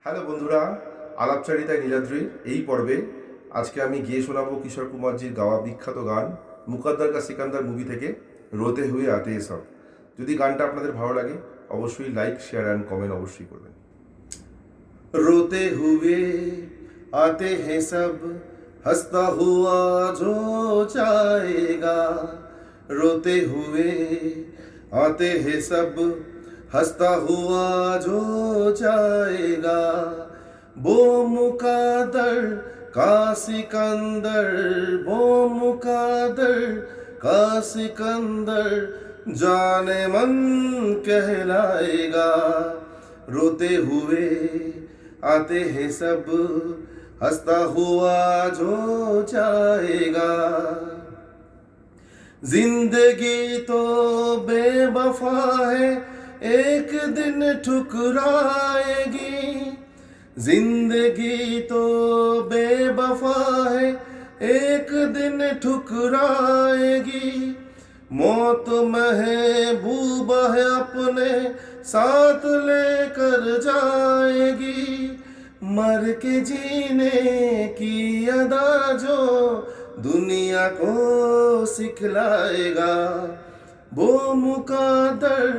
Hello বন্ধুরা, আলাপচারিতায় নীলাদ্রির এই পর্বে আজকে আমি গিয়ে শোনাবো কিশোর কুমারজির গাওয়া বিখ্যাত গান মুকদ্দর কা সিকান্দার মুভি থেকে রোতে হুয়ে আতে হ্যায় সব। যদি গানটা আপনাদের ভালো লাগে অবশ্যই লাইক, শেয়ার অ্যান্ড কমেন্ট অবশ্যই করবেন। रोते हुए आते हैं सब, हंसता हुआ जो जाएगा। रोते हुए आते हैं सब, हंसता हुआ जो जाएगा। वो मुकद्दर का सिकंदर, वो मुकद्दर का सिकंदर जाने मन कहलाएगा। रोते हुए आते हैं सब, हंसता हुआ जो जाएगा। जिंदगी तो बेवफा है, एक दिन ठुकराएगी। जिंदगी तो बेवफा है, एक दिन ठुकराएगी। मौत महबूब है, अपने साथ लेकर जाएगी। मर के जीने की अदा जो दुनिया को सिखलाएगा। वो मुकद्दर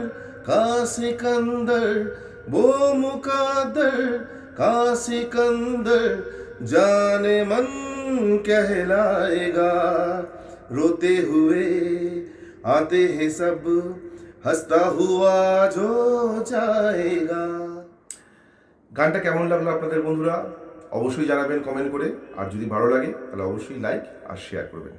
का सिकंदर, वो मुकद्दर का सिकंदर जाने मन कहलाएगा। रोते हुए आते हैं सब, हंसता हुआ जो जाएगा। গানটা কেমন লাগলো আপনাদের বন্ধুরা অবশ্যই জানাবেন কমেন্ট করে, আর যদি ভালো লাগে তাহলে অবশ্যই লাইক আর শেয়ার করবেন।